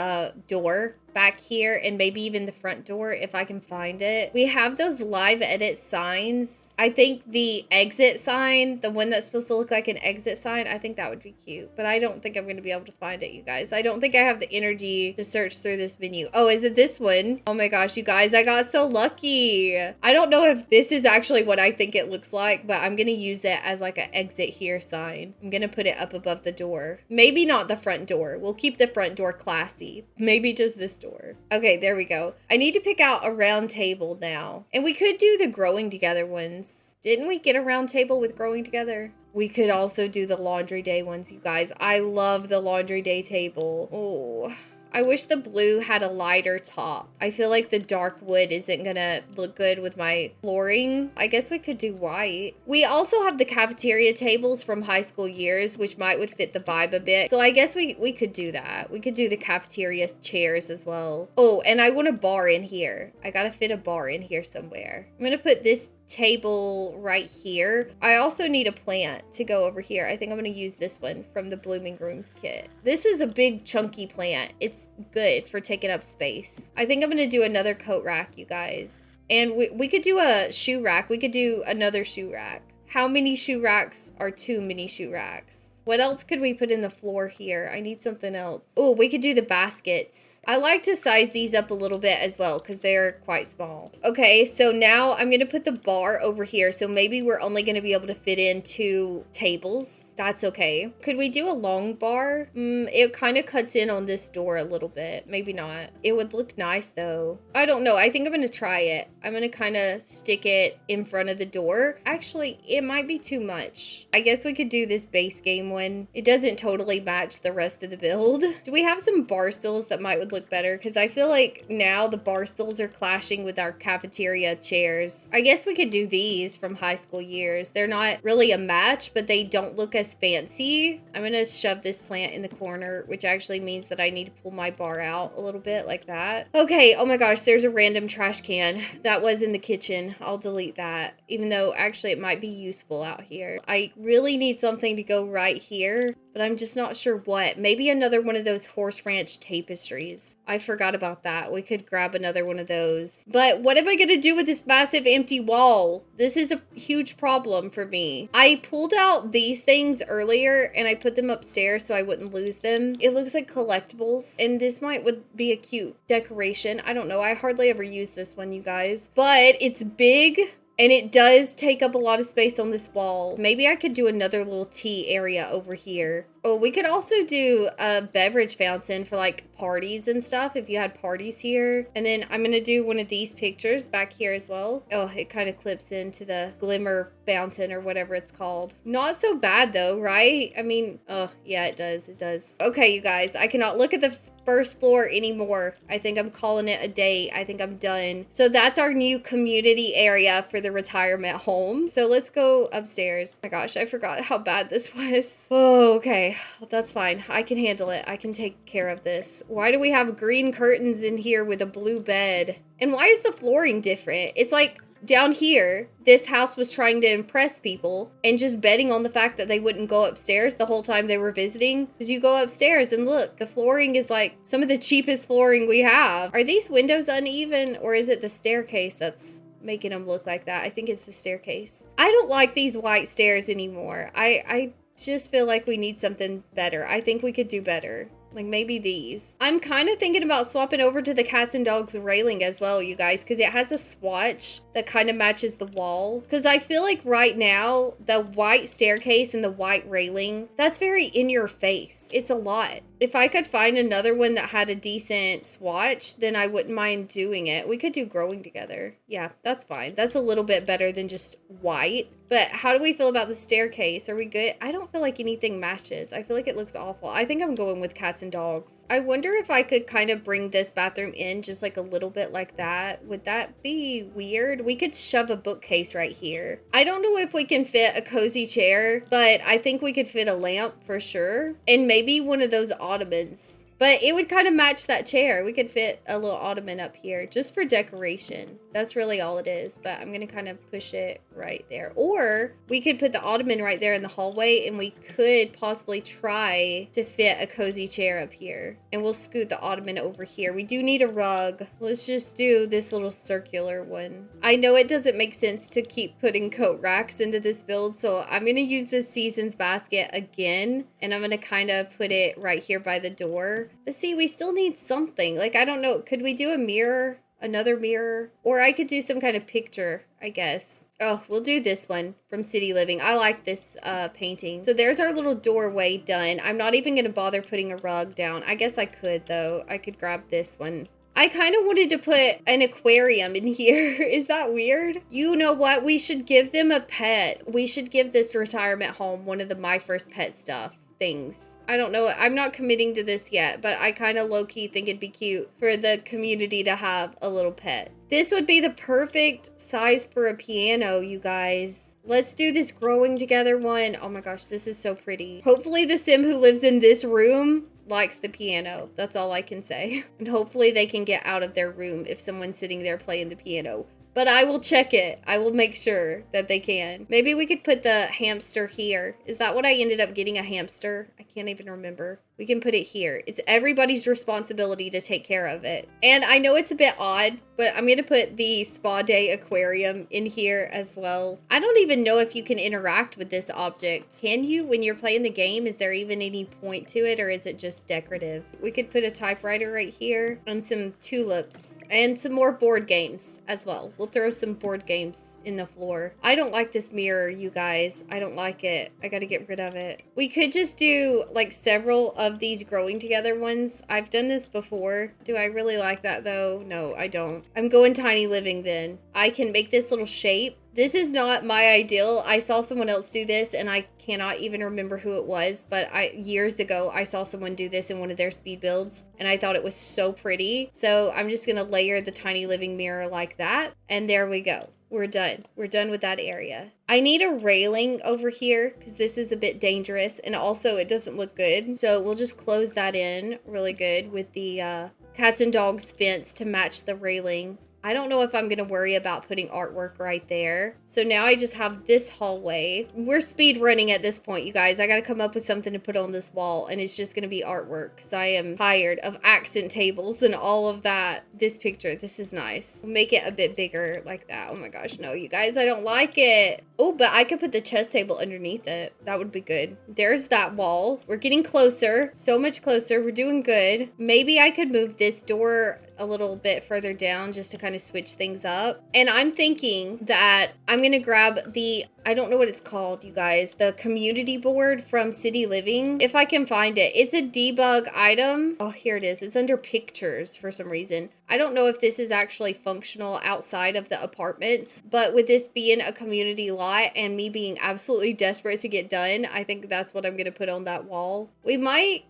door back here, and maybe even the front door if I can find it? We have those live edit signs. I think the exit sign, the one that's supposed to look like an exit sign, I think that would be cute, but I don't think I'm going to be able to find it, you guys. I don't think I have the energy to search through this menu. Oh, is it this one? Oh my gosh, you guys, I got so lucky. I don't know if this is actually what I think it looks like, but I'm going to use it as like an exit here sign. I'm going to put it up above the door. Maybe not the front door. We'll keep the front door classy. Maybe just this door. Okay, there we go. I need to pick out a round table now. And we could do the growing together ones. Didn't we get a round table with growing together? We could also do the laundry day ones, you guys. I love the laundry day table. Oh, I wish the blue had a lighter top. I feel like the dark wood isn't gonna look good with my flooring. I guess we could do white. We also have the cafeteria tables from high school years, which would fit the vibe a bit. So I guess we could do that. We could do the cafeteria chairs as well. Oh, and I want a bar in here. I gotta fit a bar in here somewhere. I'm gonna put this table right here. I also need a plant to go over here. I think I'm going to use this one from the Blooming Rooms kit. This is a big chunky plant. It's good for taking up space. I think I'm going to do another coat rack, you guys. And we could do a shoe rack. We could do another shoe rack. How many shoe racks are too many shoe racks? What else could we put in the floor here? I need something else. Oh, we could do the baskets. I like to size these up a little bit as well because they're quite small. Okay, so now I'm going to put the bar over here. So maybe we're only going to be able to fit in 2 tables. That's okay. Could we do a long bar? It kind of cuts in on this door a little bit. Maybe not. It would look nice though. I don't know. I think I'm going to try it. I'm going to kind of stick it in front of the door. Actually, it might be too much. I guess we could do this base game one. It doesn't totally match the rest of the build. Do we have some bar stools that would look better? Because I feel like now the bar stools are clashing with our cafeteria chairs. I guess we could do these from high school years. They're not really a match, but they don't look as fancy. I'm gonna shove this plant in the corner, which actually means that I need to pull my bar out a little bit like that. Okay, oh my gosh, there's a random trash can. That was in the kitchen. I'll delete that, even though actually it might be useful out here. I really need something to go right right here, but I'm just not sure what. Maybe another one of those horse ranch tapestries. I forgot about that. We could grab another one of those. But what am I going to do with this massive empty wall? This is a huge problem for me. I pulled out these things earlier and I put them upstairs so I wouldn't lose them. It looks like collectibles, and this would be a cute decoration. I don't know. I hardly ever use this one, you guys, but it's big. And it does take up a lot of space on this wall. Maybe I could do another little tea area over here. Oh, we could also do a beverage fountain for like parties and stuff if you had parties here. And then I'm gonna do one of these pictures back here as well. Oh, it kind of clips into the glimmer fountain or whatever it's called. Not so bad though, right? I mean, oh yeah, it does. It does. Okay, you guys, I cannot look at the first floor anymore. I think I'm calling it a day. I think I'm done. So that's our new community area for the retirement home. So let's go upstairs. Oh my gosh, I forgot how bad this was. Oh, okay. That's fine. I can handle it. I can take care of this. Why do we have green curtains in here with a blue bed? And why is the flooring different? It's like down here, this house was trying to impress people and just betting on the fact that they wouldn't go upstairs the whole time they were visiting. Because you go upstairs and look, the flooring is like some of the cheapest flooring we have. Are these windows uneven, or is it the staircase that's making them look like that? I think it's the staircase. I don't like these white stairs anymore. I just feel like we need something better. I think we could do better. Like maybe these. I'm kind of thinking about swapping over to the cats and dogs railing as well, you guys, because it has a swatch that kind of matches the wall. Because I feel like right now, the white staircase and the white railing, that's very in your face. It's a lot. If I could find another one that had a decent swatch, then I wouldn't mind doing it. We could do growing together. Yeah, that's fine. That's a little bit better than just white. But how do we feel about the staircase? Are we good? I don't feel like anything matches. I feel like it looks awful. I think I'm going with cats and dogs. I wonder if I could kind of bring this bathroom in just like a little bit like that. Would that be weird? We could shove a bookcase right here. I don't know if we can fit a cozy chair, but I think we could fit a lamp for sure. And maybe one of those ottomans. But it would kind of match that chair. We could fit a little ottoman up here just for decoration. That's really all it is. But I'm going to kind of push it right there. Or we could put the ottoman right there in the hallway, and we could possibly try to fit a cozy chair up here. And we'll scoot the ottoman over here. We do need a rug. Let's just do this little circular one. I know it doesn't make sense to keep putting coat racks into this build, so I'm going to use this season's basket again. And I'm going to kind of put it right here by the door. But see, we still need something. Like, I don't know. Could we do a mirror? Another mirror? Or I could do some kind of picture, I guess. Oh, we'll do this one from City Living. I like this painting. So there's our little doorway done. I'm not even going to bother putting a rug down. I guess I could, though. I could grab this one. I kind of wanted to put an aquarium in here. Is that weird? You know what? We should give them a pet. We should give this retirement home one of the My First Pet stuff things. I don't know. I'm not committing to this yet, but I kind of low-key think it'd be cute for the community to have a little pet. This would be the perfect size for a piano, you guys. Let's do this growing together one. Oh my gosh, this is so pretty. Hopefully the sim who lives in this room likes the piano. That's all I can say. And hopefully they can get out of their room if someone's sitting there playing the piano. But I will check it. I will make sure that they can. Maybe we could put the hamster here. Is that what I ended up getting, a hamster? I can't even remember. We can put it here. It's everybody's responsibility to take care of it. And I know it's a bit odd, but I'm going to put the spa day aquarium in here as well. I don't even know if you can interact with this object. Can you when you're playing the game? Is there even any point to it, or is it just decorative? We could put a typewriter right here and some tulips and some more board games as well. We'll throw some board games in the floor. I don't like this mirror, you guys. I don't like it. I got to get rid of it. We could just do like several of these growing together ones. I've done this before. Do I really like that though? No, I don't. I'm going tiny living then. I can make this little shape. This is not my ideal. I saw someone else do this and I cannot even remember who it was, but years ago I saw someone do this in one of their speed builds and I thought it was so pretty. So I'm just gonna layer the tiny living mirror like that, and there we go. We're done. We're done with that area. I need a railing over here because this is a bit dangerous, and also it doesn't look good. So we'll just close that in really good with the cats and dogs fence to match the railing. I don't know if I'm gonna worry about putting artwork right there. So now I just have this hallway. We're speed running at this point, you guys. I gotta come up with something to put on this wall, and it's just gonna be artwork because I am tired of accent tables and all of that. This picture, this is nice. We'll make it a bit bigger like that. Oh my gosh, no, you guys, I don't like it. Oh, but I could put the chess table underneath it. That would be good. There's that wall. We're getting closer, so much closer. We're doing good. Maybe I could move this door a little bit further down just to kind of switch things up. And I'm thinking that I'm gonna grab the, I don't know what it's called, you guys, the community board from City Living, if I can find it. It's a debug item. Oh, here it is. It's under pictures for some reason. I don't know if this is actually functional outside of the apartments, but with this being a community lot and me being absolutely desperate to get done, I think that's what I'm gonna put on that wall. We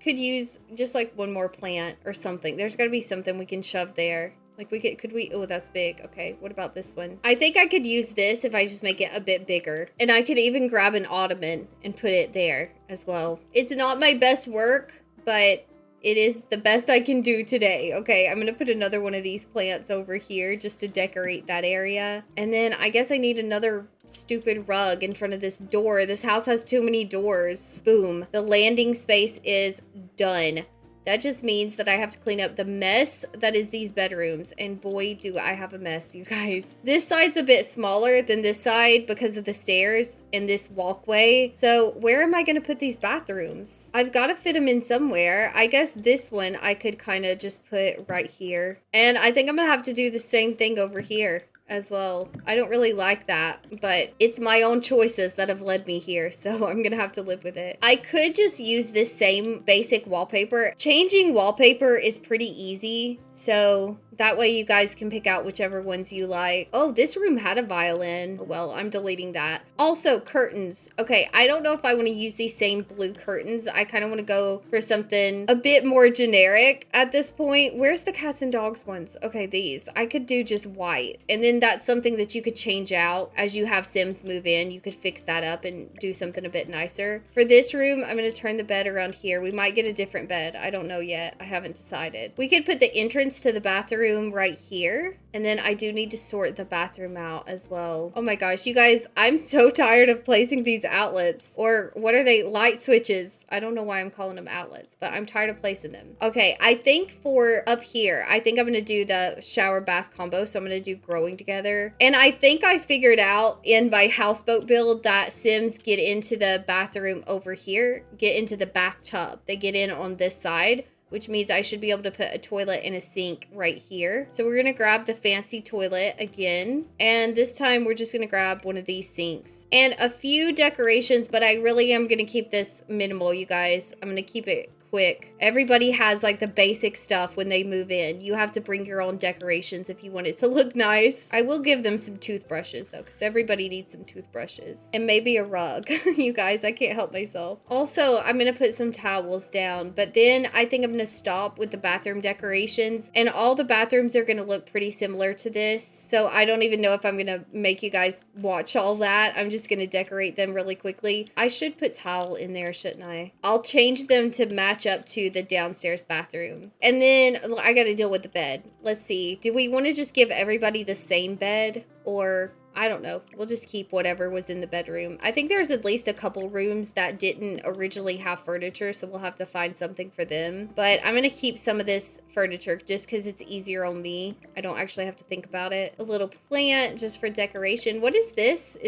could use just like one more plant or something. There's gotta be something we can shove there. Like could we, oh, that's big. Okay, what about this one? I think I could use this if I just make it a bit bigger. And I could even grab an ottoman and put it there as well. It's not my best work, but it is the best I can do today. Okay, I'm gonna put another one of these plants over here just to decorate that area. And then I guess I need another stupid rug in front of this door. This house has too many doors. Boom. The landing space is done. That just means that I have to clean up the mess that is these bedrooms. And boy, do I have a mess, you guys. This side's a bit smaller than this side because of the stairs and this walkway. So where am I going to put these bathrooms? I've got to fit them in somewhere. I guess this one I could kind of just put right here. And I think I'm going to have to do the same thing over here as well. I don't really like that, but it's my own choices that have led me here, so I'm gonna have to live with it. I could just use this same basic wallpaper. Changing wallpaper is pretty easy, so that way you guys can pick out whichever ones you like. Oh, this room had a violin. Well, I'm deleting that. Also, curtains. Okay, I don't know if I want to use these same blue curtains. I kind of want to go for something a bit more generic at this point. Where's the cats and dogs ones? Okay, these. I could do just white. And then that's something that you could change out as you have Sims move in. You could fix that up and do something a bit nicer. For this room, I'm going to turn the bed around here. We might get a different bed. I don't know yet. I haven't decided. We could put the entrance to the bathroom right here, and then I do need to sort the bathroom out as well. Oh my gosh, you guys, I'm so tired of placing these outlets, or what are they, light switches? I don't know why I'm calling them outlets, but I'm tired of placing them. Okay, I think for up here, I think I'm gonna do the shower bath combo, so I'm gonna do growing together. And I think I figured out in my houseboat build that Sims get into the bathroom over here, get into the bathtub. They get in on this side, which means I should be able to put a toilet and a sink right here. So we're gonna grab the fancy toilet again. And this time we're just gonna grab one of these sinks. And a few decorations, but I really am gonna keep this minimal, you guys. I'm gonna keep it quick. Everybody has like the basic stuff when they move in. You have to bring your own decorations if you want it to look nice. I will give them some toothbrushes though, because everybody needs some toothbrushes. And maybe a rug. You guys, I can't help myself. Also, I'm gonna put some towels down, but then I think I'm gonna stop with the bathroom decorations, and all the bathrooms are gonna look pretty similar to this. So I don't even know if I'm gonna make you guys watch all that. I'm just gonna decorate them really quickly. I should put towel in there, shouldn't I? I'll change them to match up to the downstairs bathroom. And then I gotta deal with the bed. Let's see. Do we want to just give everybody the same bed, or I don't know. We'll just keep whatever was in the bedroom. I think there's at least a couple rooms that didn't originally have furniture, so we'll have to find something for them. But I'm gonna keep some of this furniture just because it's easier on me. I don't actually have to think about it. A little plant just for decoration. What is this?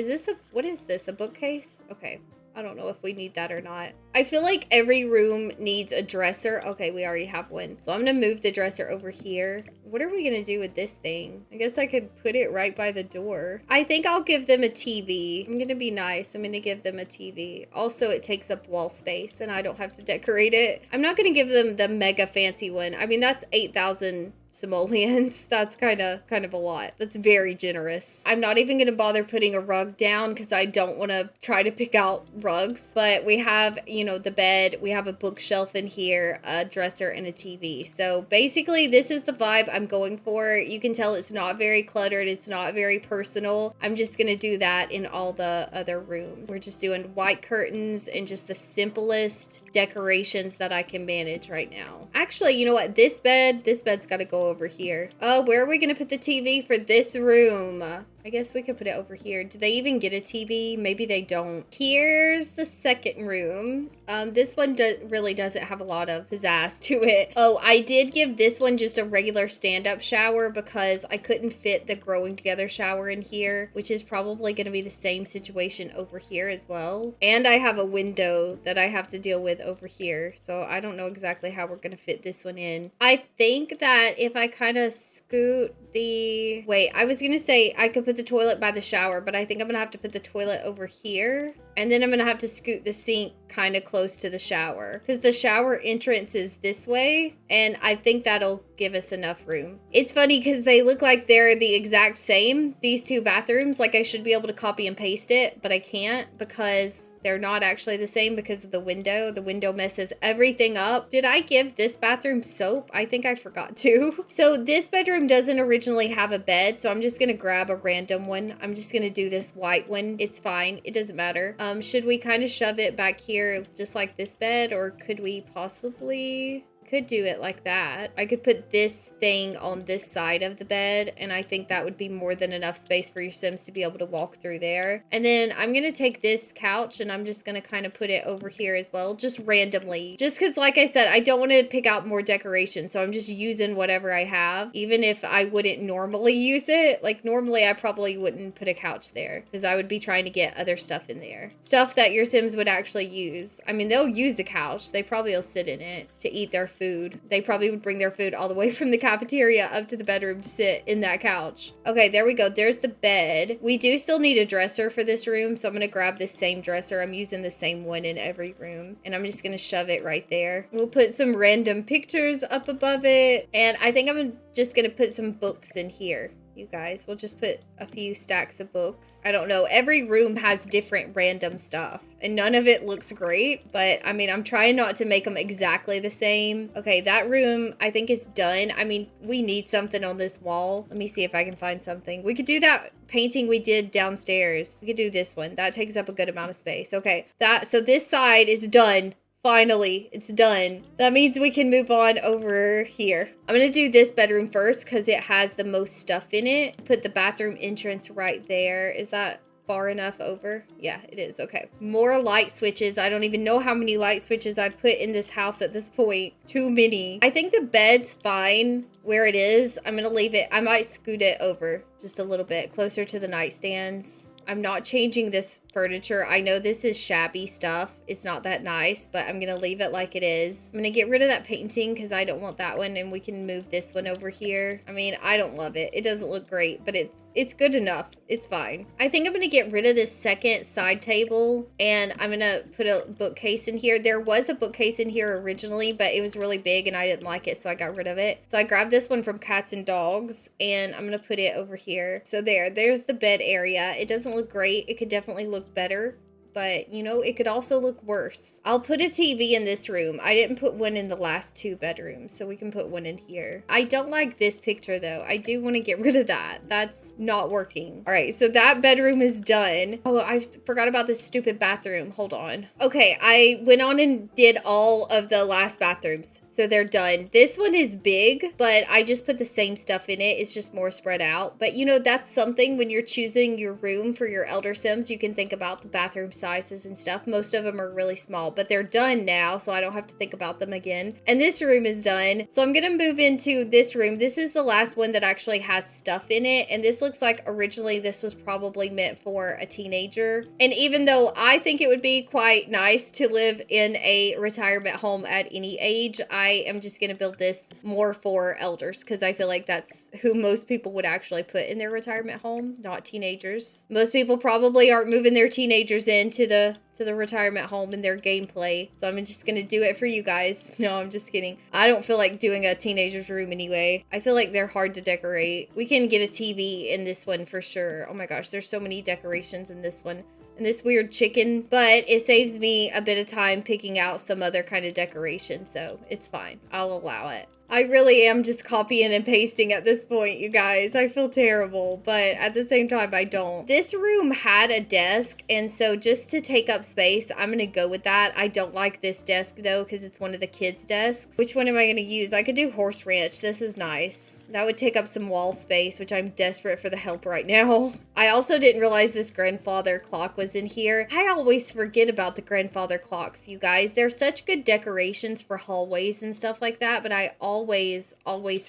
What is this? A bookcase? Okay. I don't know if we need that or not. I feel like every room needs a dresser. Okay, we already have one. So I'm gonna move the dresser over here. What are we gonna do with this thing? I guess I could put it right by the door. I think I'll give them a TV. I'm gonna be nice. I'm gonna give them a TV. Also, it takes up wall space and I don't have to decorate it. I'm not gonna give them the mega fancy one. I mean, that's 8,000 simoleons. That's kind of a lot. That's very generous. I'm not even gonna bother putting a rug down because I don't want to try to pick out rugs, but we have, you know, the bed, we have a bookshelf in here, a dresser, and a TV. So basically this is the vibe I'm going for. You can tell it's not very cluttered, it's not very personal. I'm just gonna do that in all the other rooms. We're just doing white curtains and just the simplest decorations that I can manage right now. Actually, you know what, this bed's got to go go over here. Oh, where are we gonna put the TV for this room? I guess we could put it over here. Do they even get a TV? Maybe they don't. Here's the second room. This one really doesn't have a lot of pizzazz to it. Oh, I did give this one just a regular stand-up shower because I couldn't fit the growing together shower in here, which is probably going to be the same situation over here as well. And I have a window that I have to deal with over here, so I don't know exactly how we're going to fit this one in. I think that if I kind of scoot the... Wait, I was going to say I could put the toilet by the shower, but I think I'm going to have to put the toilet over here. And then I'm going to have to scoot the sink kind of close to the shower because the shower entrance is this way. And I think that'll give us enough room. It's funny because they look like they're the exact same, these two bathrooms. Like I should be able to copy and paste it, but I can't because they're not actually the same because of the window. The window messes everything up. Did I give this bathroom soap? I think I forgot to. So this bedroom doesn't originally have a bed, so I'm just going to grab a random one. I'm just going to do this white one. It's fine. It doesn't matter. Should we kind of shove it back here just like this bed, or could we possibly... Could do it like that. I could put this thing on this side of the bed, and I think that would be more than enough space for your Sims to be able to walk through there. And then I'm gonna take this couch and I'm just gonna kind of put it over here as well, just randomly. Just because, like I said, I don't want to pick out more decoration, so I'm just using whatever I have, even if I wouldn't normally use it. Like normally I probably wouldn't put a couch there because I would be trying to get other stuff in there. Stuff that your Sims would actually use. I mean, they'll use the couch. They probably will sit in it to eat their food. They probably would bring their food all the way from the cafeteria up to the bedroom to sit in that couch. Okay, there we go. There's the bed. We do still need a dresser for this room, so I'm going to grab this same dresser. I'm using the same one in every room, and I'm just going to shove it right there. We'll put some random pictures up above it, and I think I'm just going to put some books in here. You guys, we'll just put a few stacks of books. I don't know. Every room has different random stuff and none of it looks great, but I mean, I'm trying not to make them exactly the same. Okay, that room I think is done. I mean, we need something on this wall. Let me see if I can find something. We could do that painting we did downstairs. We could do this one. That takes up a good amount of space. Okay, so this side is done. Finally, it's done. That means we can move on over here. I'm gonna do this bedroom first because it has the most stuff in it. Put the bathroom entrance right there. Is that far enough over? Yeah, it is. Okay. More light switches. I don't even know how many light switches I've put in this house at this point. Too many. I think the bed's fine where it is. I'm gonna leave it. I might scoot it over just a little bit closer to the nightstands. I'm not changing this furniture. I know this is shabby stuff. It's not that nice, but I'm going to leave it like it is. I'm going to get rid of that painting because I don't want that one, and we can move this one over here. I mean, I don't love it. It doesn't look great, but it's good enough. It's fine. I think I'm going to get rid of this second side table, and I'm going to put a bookcase in here. There was a bookcase in here originally, but it was really big and I didn't like it, so I got rid of it. So I grabbed this one from Cats and Dogs, and I'm going to put it over here. So there's the bed area. It doesn't look great. It could definitely look better, but you know, it could also look worse. I'll put a TV in this room. I didn't put one in the last two bedrooms, so we can put one in here. I don't like this picture though. I do want to get rid of that. That's not working. All right, so that bedroom is done. Oh, I forgot about this stupid bathroom. Hold on. Okay, I went on and did all of the last bathrooms. So they're done. This one is big, but I just put the same stuff in it. It's just more spread out. But you know, that's something when you're choosing your room for your Elder Sims, you can think about the bathroom sizes and stuff. Most of them are really small, but they're done now, so I don't have to think about them again. And this room is done. So I'm gonna move into this room. This is the last one that actually has stuff in it. And this looks like originally this was probably meant for a teenager. And even though I think it would be quite nice to live in a retirement home at any age, I am just going to build this more for elders because I feel like that's who most people would actually put in their retirement home, not teenagers. Most people probably aren't moving their teenagers into the retirement home in their gameplay. So I'm just going to do it for you guys. No, I'm just kidding. I don't feel like doing a teenager's room anyway. I feel like they're hard to decorate. We can get a TV in this one for sure. Oh my gosh, there's so many decorations in this one. And this weird chicken, but it saves me a bit of time picking out some other kind of decoration, so it's fine. I'll allow it. I really am just copying and pasting at this point, you guys. I feel terrible, but at the same time, I don't. This room had a desk, and so just to take up space, I'm gonna go with that. I don't like this desk though, because it's one of the kids' desks. Which one am I gonna use? I could do horse ranch. This is nice. That would take up some wall space, which I'm desperate for the help right now. I also didn't realize this grandfather clock was in here. I always forget about the grandfather clocks, you guys. They're such good decorations for hallways and stuff like that, but I always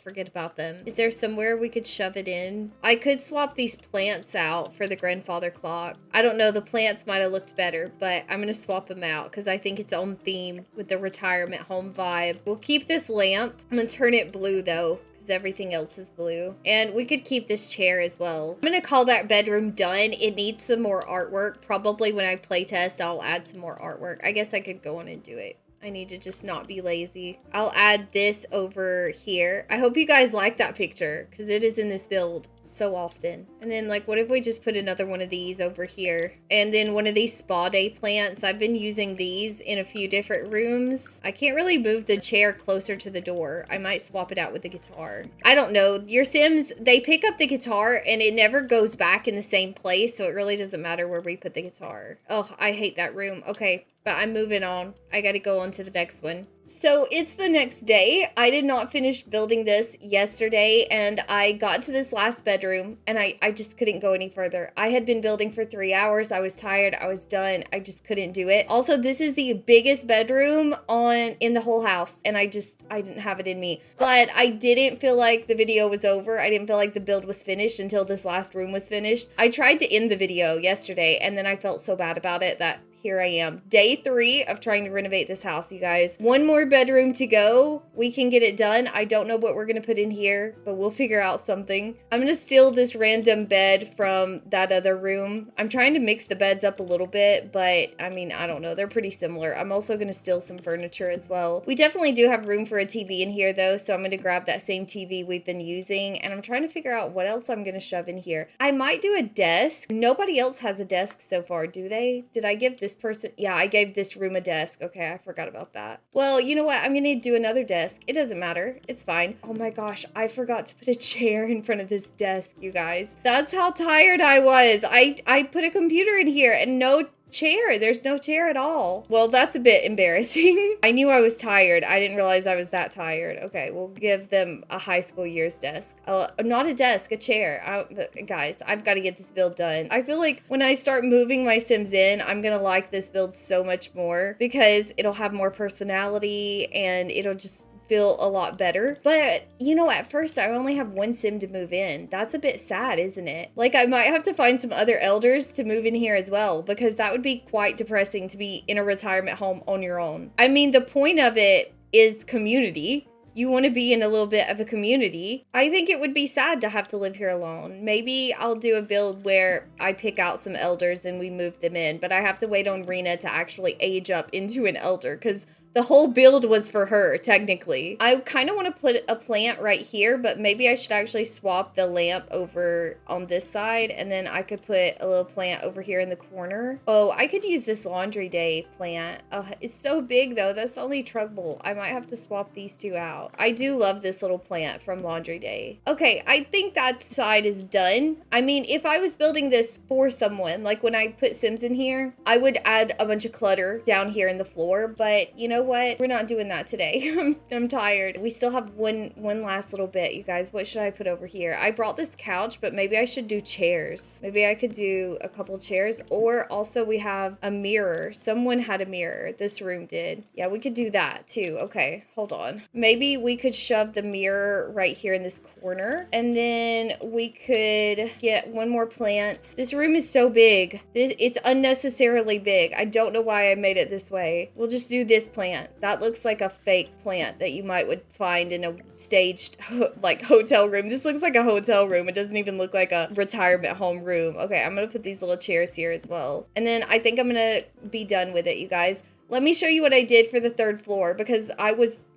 forget about them. Is there somewhere we could shove it in? I could swap these plants out for the grandfather clock. I don't know, the plants might have looked better, but I'm gonna swap them out because I think it's on theme with the retirement home vibe. We'll keep this lamp. I'm gonna turn it blue though, because everything else is blue. And we could keep this chair as well. I'm gonna call that bedroom done. It needs some more artwork. Probably when I playtest, I'll add some more artwork. I guess I could go on and do it. I need to just not be lazy. I'll add this over here. I hope you guys like that picture because it is in this build so often. And then like, what if we just put another one of these over here? And then one of these spa day plants. I've been using these in a few different rooms. I can't really move the chair closer to the door. I might swap it out with the guitar. I don't know. Your Sims, they pick up the guitar and it never goes back in the same place. So it really doesn't matter where we put the guitar. Oh, I hate that room. Okay. But I'm moving on. I gotta go on to the next one. So it's the next day. I did not finish building this yesterday and I got to this last bedroom and I just couldn't go any further. I had been building for 3 hours. I was tired. I was done. I just couldn't do it. Also, this is the biggest bedroom in the whole house and I didn't have it in me. But I didn't feel like the video was over. I didn't feel like the build was finished until this last room was finished. I tried to end the video yesterday and then I felt so bad about it that here I am. Day 3 of trying to renovate this house, you guys. One more bedroom to go. We can get it done. I don't know what we're gonna put in here, but we'll figure out something. I'm gonna steal this random bed from that other room. I'm trying to mix the beds up a little bit, but I mean, I don't know. They're pretty similar. I'm also gonna steal some furniture as well. We definitely do have room for a TV in here though, so I'm gonna grab that same TV we've been using, and I'm trying to figure out what else I'm gonna shove in here. I might do a desk. Nobody else has a desk so far, do they? Did I give this person? Yeah, I gave this room a desk. Okay, I forgot about that. Well, you know what? I'm gonna do another desk. It doesn't matter. It's fine. Oh my gosh, I forgot to put a chair in front of this desk, you guys. That's how tired I was. I put a computer in here and no chair. There's no chair at all. Well, that's a bit embarrassing. I knew I was tired. I didn't realize I was that tired. Okay, we'll give them a high school year's desk. Not a desk, a chair. Guys, I've got to get this build done. I feel like when I start moving my Sims in, I'm gonna like this build so much more because it'll have more personality and it'll just feel a lot better. But you know, at first I only have one Sim to move in. That's a bit sad, isn't it? Like I might have to find some other elders to move in here as well, because that would be quite depressing to be in a retirement home on your own. I mean, the point of it is community. You want to be in a little bit of a community. I think it would be sad to have to live here alone. Maybe I'll do a build where I pick out some elders and we move them in, but I have to wait on Rena to actually age up into an elder because the whole build was for her, technically. I kind of want to put a plant right here, but maybe I should actually swap the lamp over on this side, and then I could put a little plant over here in the corner. Oh, I could use this laundry day plant. Oh, it's so big, though. That's the only trouble. I might have to swap these two out. I do love this little plant from laundry day. Okay, I think that side is done. I mean, if I was building this for someone, like when I put Sims in here, I would add a bunch of clutter down here in the floor, but you know what? We're not doing that today. I'm tired. We still have one last little bit, you guys. What should I put over here? I brought this couch, but maybe I should do chairs. Maybe I could do a couple chairs, or also we have a mirror. Someone had a mirror. This room did. Yeah, we could do that too. Okay, hold on. Maybe we could shove the mirror right here in this corner, and then we could get one more plant. This room is so big. It's unnecessarily big. I don't know why I made it this way. We'll just do this plant. That looks like a fake plant that you would find in a staged like hotel room. This looks like a hotel room. It doesn't even look like a retirement home room. Okay, I'm gonna put these little chairs here as well. And then I think I'm gonna be done with it, you guys. let me show you what I did for the 3rd floor, because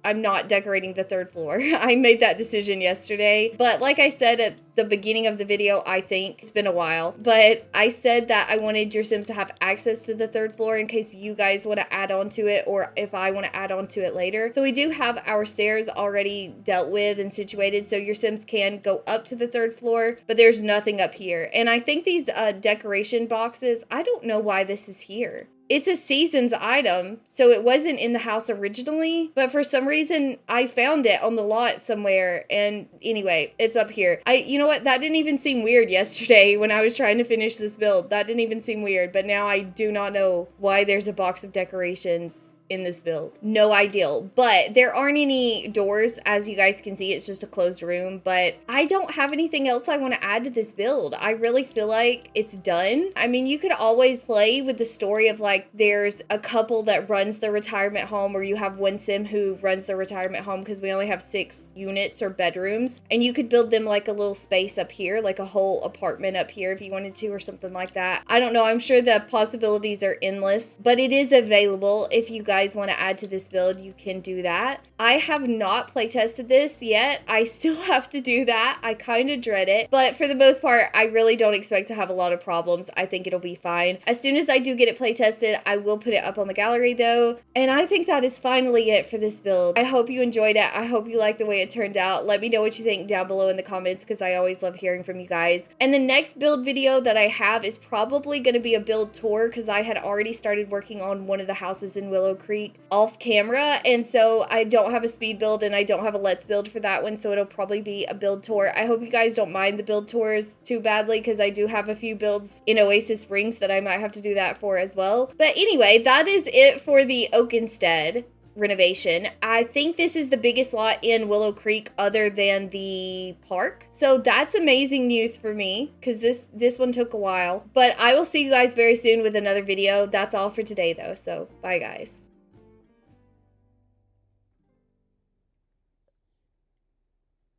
I'm not decorating the 3rd floor. I made that decision yesterday. But like I said at the beginning of the video, I think it's been a while, but I said that I wanted your Sims to have access to the 3rd floor in case you guys want to add on to it, or if I want to add on to it later. So we do have our stairs already dealt with and situated, so your Sims can go up to the 3rd floor, but there's nothing up here. And I think these decoration boxes, I don't know why this is here. It's a season's item, so it wasn't in the house originally, but for some reason I found it on the lot somewhere, and anyway, it's up here. You know what, that didn't even seem weird yesterday when I was trying to finish this build. That didn't even seem weird, but now I do not know why there's a box of decorations in this build. No idea. But there aren't any doors, as you guys can see. It's just a closed room, but I don't have anything else I want to add to this build. I really feel like it's done. I mean, you could always play with the story of like there's a couple that runs the retirement home, or you have one Sim who runs the retirement home, because we only have 6 units or bedrooms, and you could build them like a little space up here, like a whole apartment up here if you wanted to, or something like that. I don't know. I'm sure the possibilities are endless, but it is available. If you guys want to add to this build, you can do that. I have not play tested this yet. I still have to do that. I kind of dread it, but for the most part, I really don't expect to have a lot of problems. I think it'll be fine. As soon as I do get it play tested, I will put it up on the gallery though. And I think that is finally it for this build. I hope you enjoyed it. I hope you like the way it turned out. Let me know what you think down below in the comments, because I always love hearing from you guys. And the next build video that I have is probably going to be a build tour, because I had already started working on one of the houses in Willow Creek off camera, and so I don't have a speed build and I don't have a let's build for that one, so it'll probably be a build tour. I hope you guys don't mind the build tours too badly, because I do have a few builds in Oasis Springs that I might have to do that for as well. But anyway, that is it for the Oakenstead renovation. I think this is the biggest lot in Willow Creek other than the park, so that's amazing news for me, because this one took a while. But I will see you guys very soon with another video. That's all for today though, so bye guys.